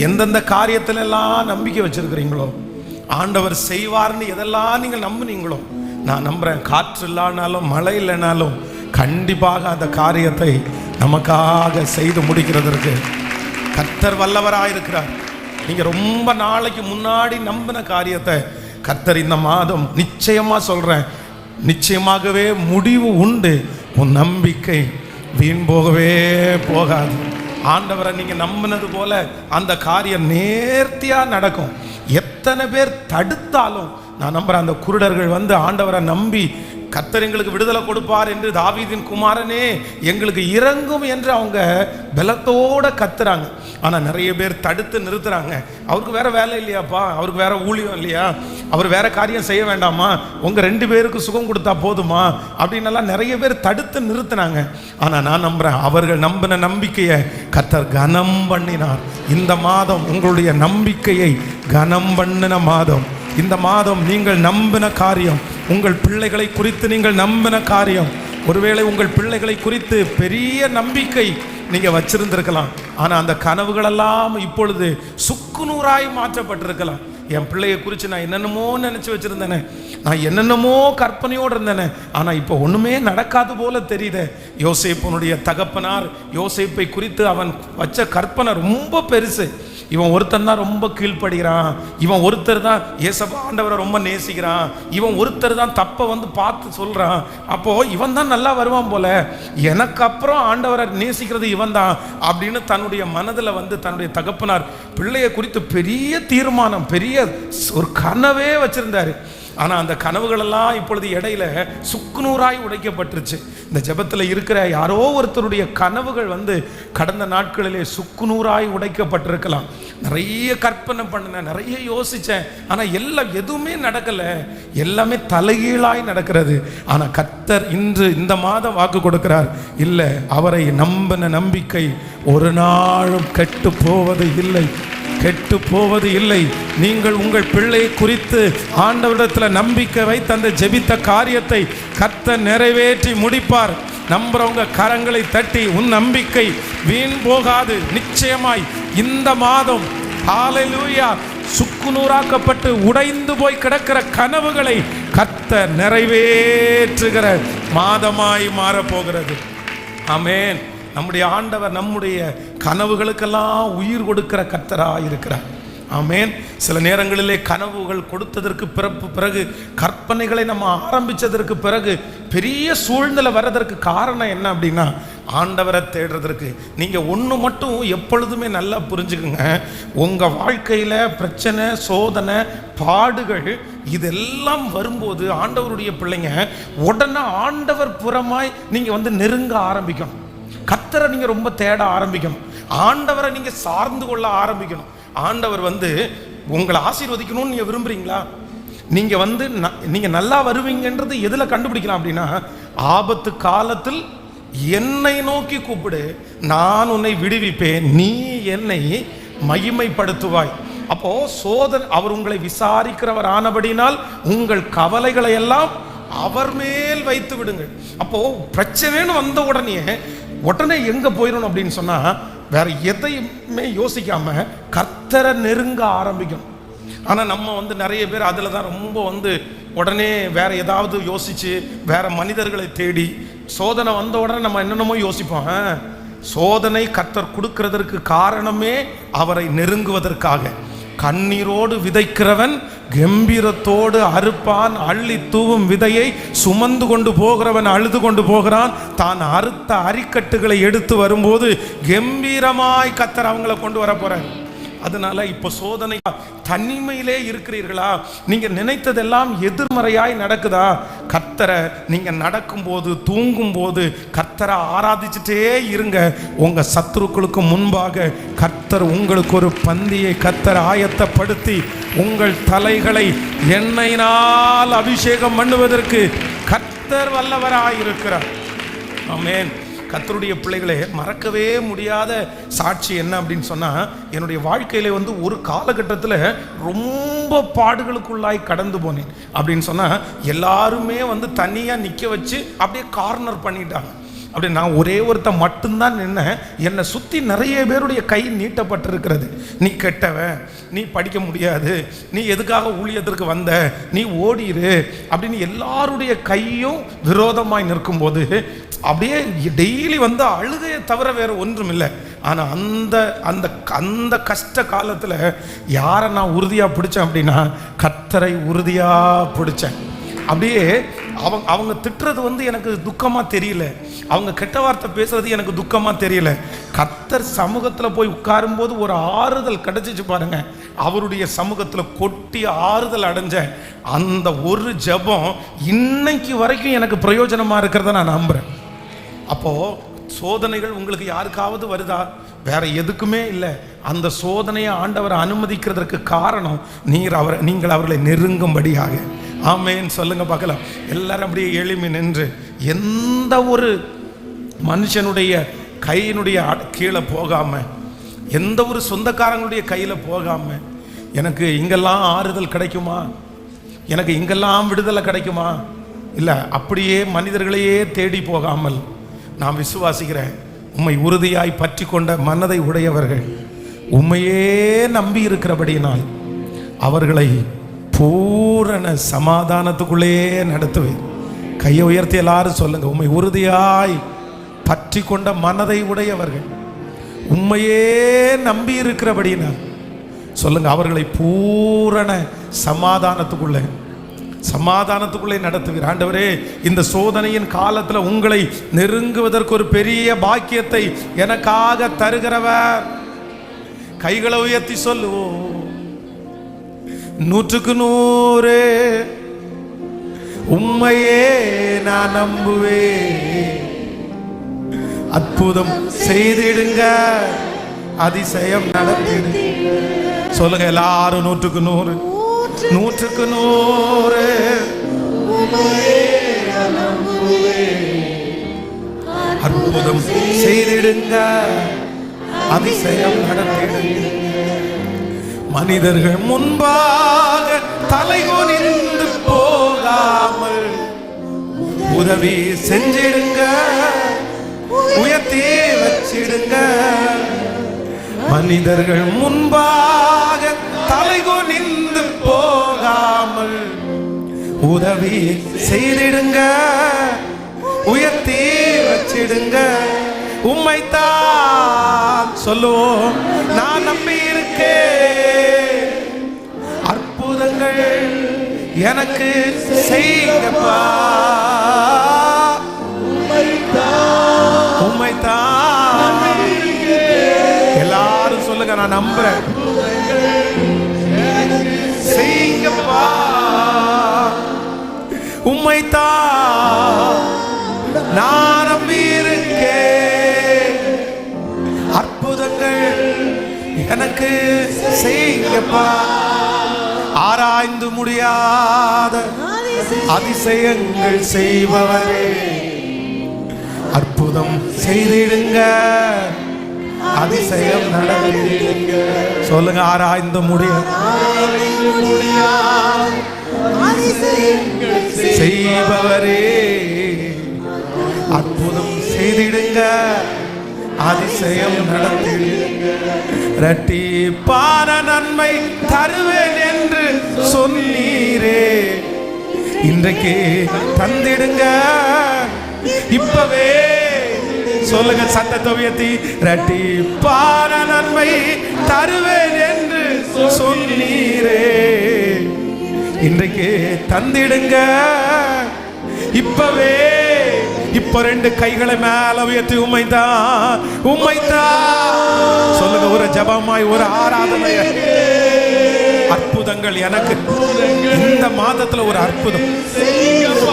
எந்தெந்த காரியத்துல எல்லாம் நம்பிக்கை வச்சிருக்கிறீங்களோ, ஆண்டவர் செய்வார்னு எதெல்லாம் நீங்கள் நம்புனீங்களோ, நான் நம்புறேன் காற்று இல்லைனாலும் மழை இல்லைனாலும் கண்டிப்பாக அந்த காரியத்தை நமக்காக செய்து முடிக்கிறதற்கு கர்த்தர் வல்லவராயிருக்கிறார். நீங்க ரொம்ப நாளைக்கு முன்னாடி நம்பின காரியத்தை கர்த்தர் இந்த மாதம் நிச்சயமா சொல்றேன், நிச்சயமாகவே முடிவு உண்டு. உன் நம்பிக்கை வீண் போகவே போகாது. ஆண்டவரை நீங்க நம்பினது போல அந்த காரியம் நேர்த்தியா நடக்கும். எத்தனை பேர் தடுத்தாலும் நான் நம்புறேன், அந்த குருடர்கள் வந்து ஆண்டவரை நம்பி கர்த்தர் எங்களுக்கு விடுதலை கொடுப்பார் என்று, தாவீதின் குமாரனே எங்களுக்கு இறங்கும் என்று அவங்க பலத்தோட கத்துறாங்க. ஆனால் நிறைய பேர் தடுத்து நிறுத்துறாங்க. அவருக்கு வேற வேலை இல்லையாப்பா, அவருக்கு வேற ஊழியம் இல்லையா, அவர் வேற காரியம் செய்ய வேண்டாமா, உங்க 2 பேருக்கு சுகம் கொடுத்தா போதுமா அப்படின்னெல்லாம் நிறைய பேர் தடுத்து நிறுத்தினாங்க. ஆனால் நான் நம்புறேன், அவர்கள் நம்பின நம்பிக்கையை கர்த்தர் கனம் பண்ணினார். இந்த மாதம் உங்களுடைய நம்பிக்கையை கனம் பண்ணின மாதம். இந்த மாதம் நீங்கள் நம்பின காரியம், உங்கள் பிள்ளைகளை குறித்து நீங்கள் நம்பின காரியம், ஒருவேளை உங்கள் பிள்ளைகளை குறித்து பெரிய நம்பிக்கை நீங்க வச்சிருந்திருக்கலாம். ஆனா அந்த கனவுகளெல்லாம் இப்பொழுது சுக்குநூறாய் மாற்றப்பட்டிருக்கலாம். என் பிள்ளையை குறித்து நான் என்னென்னமோ நினைச்சு வச்சிருந்தேனே, நான் என்னென்னமோ கற்பனையோடு இருந்தேனே, ஆனா இப்போ ஒண்ணுமே நடக்காது போல தெரியுது. யோசேப்புனுடைய தகப்பனார் யோசேப்பை குறித்து அவன் வச்ச கற்பனை ரொம்ப பெருசு. இவன் ஒருத்தன் தான் ரொம்ப கீழ்ப்படுகிறான், இவன் ஒருத்தர் தான் ஏசப்பா ஆண்டவரை ரொம்ப நேசிக்கிறான், இவன் ஒருத்தர் தான் தப்பை வந்து பார்த்து சொல்றான், அப்போ இவன் தான் நல்லா வருவான் போல, எனக்கு அப்புறம் ஆண்டவரை நேசிக்கிறது இவன் தான் அப்படின்னு தன்னுடைய மனதில் வந்து தன்னுடைய தகப்பனார் பிள்ளையை குறித்து பெரிய தீர்மானம், பெரிய ஒரு கனவே வச்சிருந்தாரு. ஆனால் அந்த கனவுகளெல்லாம் இப்பொழுது இடையில சுக்குநூறாய் உடைக்கப்பட்டுருச்சு. இந்த ஜெபத்தில் இருக்கிற யாரோ ஒருத்தருடைய கனவுகள் வந்து கடந்த நாட்களிலே சுக்குநூறாய் உடைக்கப்பட்டிருக்கலாம். நிறைய கற்பனை பண்ணினேன், நிறைய யோசித்தேன், ஆனால் எதுவுமே நடக்கலை, எல்லாமே தலைகீழாய் நடக்கிறது. ஆனால் கர்த்தர் இன்று இந்த மாதம் வாக்கு கொடுக்கிறார், இல்லை, அவரை நம்பின நம்பிக்கை ஒரு நாளும் கெட்டு போவது இல்லை, கெட்டு போவது இல்லை. நீங்கள் உங்கள் பிள்ளை குறித்து ஆண்டவரிடத்தில் நம்பிக்கை வைத்து அந்த ஜெபித்த காரியத்தை கர்த்தர் நிறைவேற்றி முடிப்பார். நம்புறவங்க கரங்களை தட்டி, உன் நம்பிக்கை வீண் போகாது. நிச்சயமாய் இந்த மாதம் ஹல்லேலூயா சுக்குநூறாக்கப்பட்டு உடைந்து போய் கிடக்கிற கனவுகளை கர்த்தர் நிறைவேற்றுகிற மாதமாய் மாறப்போகிறது. ஆமென். நம்முடைய ஆண்டவர் நம்முடைய கனவுகளுக்கெல்லாம் உயிர் கொடுக்கிற கர்த்தராக இருக்கிறார். ஆமென். சில நேரங்களிலே கனவுகள் கொடுத்ததற்கு பிறகு கற்பனைகளை நம்ம ஆரம்பித்ததற்கு பிறகு பெரிய சூழ்நிலை வர்றதற்கு காரணம் என்ன அப்படின்னா, ஆண்டவரை தேடுறதற்கு. நீங்கள் ஒன்று மட்டும் எப்பொழுதுமே நல்லா புரிஞ்சுக்குங்க, உங்கள் வாழ்க்கையில் பிரச்சனை, சோதனை, பாடுகள் இதெல்லாம் வரும்போது ஆண்டவருடைய பிள்ளைங்க உடனே ஆண்டவர் புறமாய் நீங்கள் வந்து நெருங்க ஆரம்பிக்கணும். கர்த்தரை நீங்க ரொம்ப தேட ஆரம்பிக்கணும், ஆண்டவரை நீங்க சார்ந்து கொள்ள ஆரம்பிக்கணும். ஆண்டவர் வந்து உங்களை ஆசீர்வதிக்கணும்னு நீங்க விரும்புறீங்களா? நீங்க வந்து நீங்க நல்லா வருவீங்கன்றது எதுல கண்டுபிடிக்கலாம் அப்படின்னா, ஆபத்து காலத்தில் என்னை நோக்கி கூப்பிடு, நான் உன்னை விடுவிப்பேன், நீ என்னை மகிமைப்படுத்துவாய். அப்போ சோதனை, அவர் உங்களை விசாரிக்கிறவர் ஆனபடினால் உங்கள் கவலைகளை எல்லாம் அவர் மேல் வைத்து விடுங்கள். அப்போ பிரச்சனைன்னு வந்த உடனே எங்க போயிடணும் அப்படின்னு சொன்னா, வேற எதையுமே யோசிக்காம கர்த்தரை நெருங்க ஆரம்பிக்கணும். ஆனா நம்ம வந்து நிறைய பேர் அதுல தான் ரொம்ப வந்து உடனே வேற ஏதாவது யோசிச்சு வேற மனிதர்களை தேடி, சோதனை வந்த உடனே நம்ம என்னென்னமோ யோசிப்போம். சோதனை கர்த்தர் கொடுக்கிறதற்கு காரணமே அவரை நெருங்குவதற்காக. கண்ணீரோடு விதைக்கிறவன் கம்பீரத்தோடு அறுப்பான், அள்ளி தூவும் விதையை சுமந்து கொண்டு போகிறவன் அழுது கொண்டு போகிறான். தான் அறுத்த அரிக்கட்டுகளை எடுத்து வரும்போது கம்பீரமாய் கர்த்தர் அவங்களை கொண்டு வர போறார். அதனால இப்போ சோதனை, தனிமையிலே இருக்கிறீர்களா, நீங்க நினைத்ததெல்லாம் எதிர்மறையாய் நடக்குதா, கர்த்தரை நீங்க நடக்கும்போது தூங்கும்போது கர்த்தரை ஆராதிச்சுட்டே இருங்க. உங்க சத்துருக்களுக்கு முன்பாக கர்த்தர் உங்களுக்கு ஒரு பந்தியை கர்த்தர் ஆயத்தப்படுத்தி உங்கள் தலைகளை எண்ணெயினால் அபிஷேகம் பண்ணுவதற்கு கர்த்தர் வல்லவராயிருக்கிறார். ஆமென். கர்த்தருடைய பிள்ளைகளே, மறக்கவே முடியாத சாட்சி என்ன அப்படின்னு சொன்னால், என்னுடைய வாழ்க்கையில வந்து ஒரு காலகட்டத்தில் ரொம்ப பாடுகளுக்குள்ளாய் கடந்து போனேன். அப்படின்னு சொன்னால் எல்லாருமே வந்து தனியாக நிற்க வச்சு அப்படியே கார்னர் பண்ணிட்டாங்க. அப்படி நான் ஒரே ஒருத்த மட்டும்தான் நின்னேன். என்னை சுற்றி நிறைய பேருடைய கை நீட்டப்பட்டிருக்கிறது. நீ கெட்டவன், நீ படிக்க முடியாது, நீ எதுக்காக ஊழியத்திற்கு வந்த, நீ ஓடிரு அப்படின்னு எல்லாருடைய கையும் விரோதமாய் நிற்கும்போது அப்படியே டெய்லி வந்து அழுகையை தவிர வேற ஒன்றும் இல்லை. ஆனால் அந்த அந்த அந்த கஷ்ட காலத்தில் யாரை நான் உறுதியாக பிடிச்சேன் அப்படின்னா கர்த்தரை உறுதியாக பிடிச்சேன். அப்படியே அவங்க திட்டுறது வந்து எனக்கு துக்கமாக தெரியல, அவங்க கெட்ட வார்த்தை பேசுறது எனக்கு துக்கமாக தெரியல. கர்த்தர் சமூகத்தில் போய் உட்காரும்போது ஒரு ஆறுதல் கிடைச்சிச்சு பாருங்க. அவருடைய சமூகத்தில் கொட்டி ஆறுதல் அடைஞ்ச அந்த ஒரு ஜெபம் இன்னைக்கு வரைக்கும் எனக்கு பிரயோஜனமாக இருக்கிறத நான் நம்புகிறேன். அப்போது சோதனைகள் உங்களுக்கு யாருக்காவது வருதா? வேற எதுக்குமே இல்லை. அந்த சோதனையை ஆண்டவரை அனுமதிக்கிறதுக்கு காரணம் நீங்கள் அவர்களை நெருங்கும்படியாக. ஆமேன்னு சொல்லுங்க பார்க்கலாம். எல்லாரும் அப்படியே எளிமை நின்று, எந்த ஒரு மனுஷனுடைய கையினுடைய கீழே போகாம, எந்த ஒரு சொந்தக்காரங்களுடைய கையில் போகாம, எனக்கு இங்கெல்லாம் ஆறுதல் கிடைக்குமா, எனக்கு இங்கெல்லாம் விடுதலை கிடைக்குமா, இல்லை அப்படியே மனிதர்களையே தேடி போகாமல் நான் விசுவாசிக்கிறேன், உம்மை உறுதியாய் பற்றி கொண்ட மனதை உடையவர்கள் உம்மையே நம்பி இருக்கிறபடியினால் அவர்களை பூரண சமாதானத்துக்குள்ளே நடத்துவேன். கையை உயர்த்தி எல்லாரும் சொல்லுங்க, உம்மை உறுதியாய் பற்றி கொண்ட மனதை உடையவர்கள் உம்மையே நம்பி இருக்கிறபடியினால் சொல்லுங்க, அவர்களை பூரண சமாதானத்துக்குள்ளே நடத்துவீர். ஆண்டவரே, இந்த சோதனையின் காலத்தில் உங்களை நெருங்குவதற்கு ஒரு பெரிய பாக்கியத்தை எனக்காக தருகிறவர். கைகளை உயர்த்தி சொல்லுவோம், 100% உம்மையே நான் நம்புவேன். அற்புதம் செய்திடுங்க, அதிசயம் நடத்திடுங்க. சொல்லுங்க எல்லாரும், 100% 100% அற்புதம் செய்திடுங்க, அதிசயம் நடத்திடுங்க. மனிதர்கள் முன்பாக தலைகுனிந்து போகாமல் உதவி செஞ்சிடுங்க, உயர்த்தி வச்சிடுங்க. மனிதர்கள் முன்பாக தலைகுனிந்து போகாமல் உதவி செய்திடுங்க, உயர்த்தி வச்சிடுங்க. உம்மைத்தான் சொல்லுவோம், நான் நம்பி இருக்கேன். அற்புதங்கள் எனக்கு செய்யுங்கப்பா, உம்மைத்தான். எல்லாரும் சொல்லுங்க, நான் நம்புறேன், செய்யுங்கப்பா, உம்மைத்தான் நான் நம்பி இருக்கேன். அற்புதங்கள் எனக்கு செய்யுங்கப்பா. ஆராய்ந்து முடியாத அதிசயங்கள் செய்பவரே, அற்புதம் செய்திடுங்க, அதிசயம் நடத்திடுங்க. சொல்லுங்க, ஆராய்ந்து முடியாத செய்பவரே, அற்புதம் செய்திடுங்க, அதிசயம் நடத்திடுங்க. இரட்டிப்பான நன்மை தருவேன் என்று சொன்னீரே, இன்றைக்கு தந்திடுங்க, இப்பவே. சொல்லுங்க சத்தத்தை உயர்த்தி, இரட்டிப்பான நன்மை தருவேன் என்று சொன்னீரே, இன்றைக்கு தந்திடுங்க, இப்பவே. இப்ப 2 கைகளை மேல உயர்த்தி, உம்மைத்தான் சொல்லுங்க. ஒரு ஜபமாய், ஒரு ஆராதனை. அற்புதங்கள் எனக்கு இந்த மாதத்துல ஒரு அற்புதம்,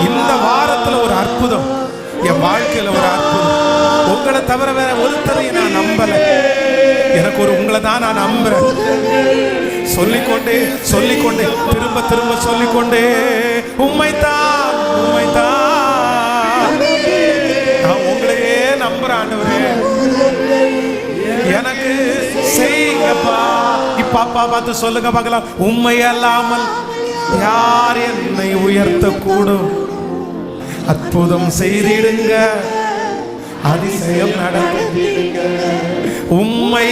இந்த வாரத்துல ஒரு அற்புதம், என் வாழ்க்கையில ஒரு அற்புதம். உங்களை தவிர வேற ஒருத்தரையும் நான் நம்பல. எனக்கு ஒரு உங்களை தான் நான் நம்புறேன். சொல்லிக்கொண்டே திரும்ப சொல்லிக்கொண்டே, உம்மைத்தான் நான் உங்களையே நம்புறேன். ஆண்டவரே, எனக்கு செய்யுங்கப்பா. இப்ப அப்பா பார்த்து சொல்லுங்க பார்க்கலாம், உம்மை அல்லாமல் யார் என்னை உயர்த்த கூடும்? அற்புதம் செய்திடுங்க, அதிசயம் நடத்திடுங்க. உம்மை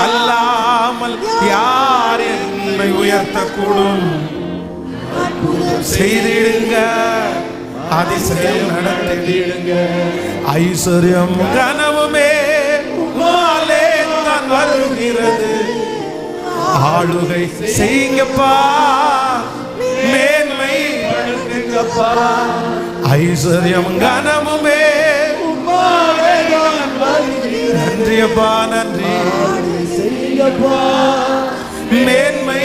அல்லாமல் யார் என்னை உயர்த்தக்கூடும்? செய்திடுங்க, அதிசயம் நடத்திடுங்க. ஐஸ்வர்யம் கனவுமே உம்மாலே தான் வருகிறது. ஆளுகை செய்யுங்கப்பா, மேன்மை வழங்குங்கப்பா. ஐஸ்வர்யம் கனமுமே உம்மாலே தான் வருகிறது. நன்றியப்பா, நன்றி. மேன்மை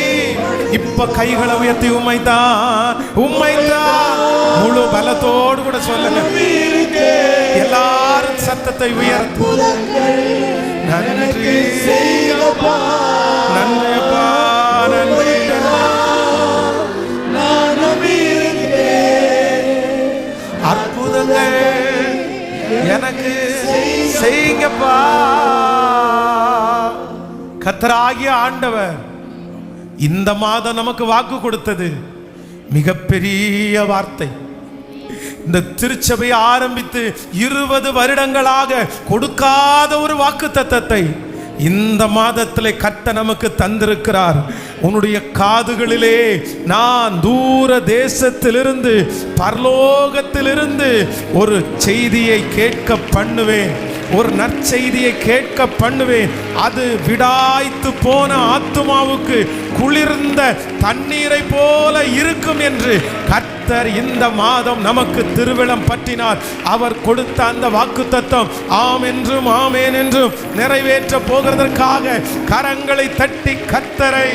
இப்ப கைகளை உயர்த்தி உம்மைத்தான், உம்மைத்தான் முழு பலத்தோடு கூட சொல்லுங்க. எல்லாரும் சத்தத்தை உயர்த்து. நன்றி, நன்றியப்பா, நன்றி. அற்புதங்கள் எனக்கு செய்யுங்கப்பா. கர்த்தராகிய ஆண்டவர் இந்த மாதம் நமக்கு வாக்கு கொடுத்தது மிகப்பெரிய வார்த்தை. இந்த திருச்சபை ஆரம்பித்து 20 வருடங்களாக கொடுக்காத ஒரு வாக்கு தத்தத்தை இந்த மாதத்திலே கர்த்தர் நமக்கு தந்திருக்கிறார். உன்னுடைய காதுகளிலே நான் தூர தேசத்திலிருந்து பரலோகத்திலிருந்து ஒரு செய்தியை கேட்க பண்ணுவேன், ஒரு நற்செய்தியை கேட்க பண்ணுவேன். அது விடாய்த்து போன ஆத்துமாவுக்கு குளிர்ந்த தண்ணீரை போல இருக்கும் என்று கர்த்தர் இந்த மாதம் நமக்கு திருவிழம் பற்றினார். அவர் கொடுத்த அந்த வாக்குத்தத்தம் ஆம் என்றும் ஆமேன் என்றும் நிறைவேற்ற போகிறதற்காக கரங்களை தட்டி கர்த்தரை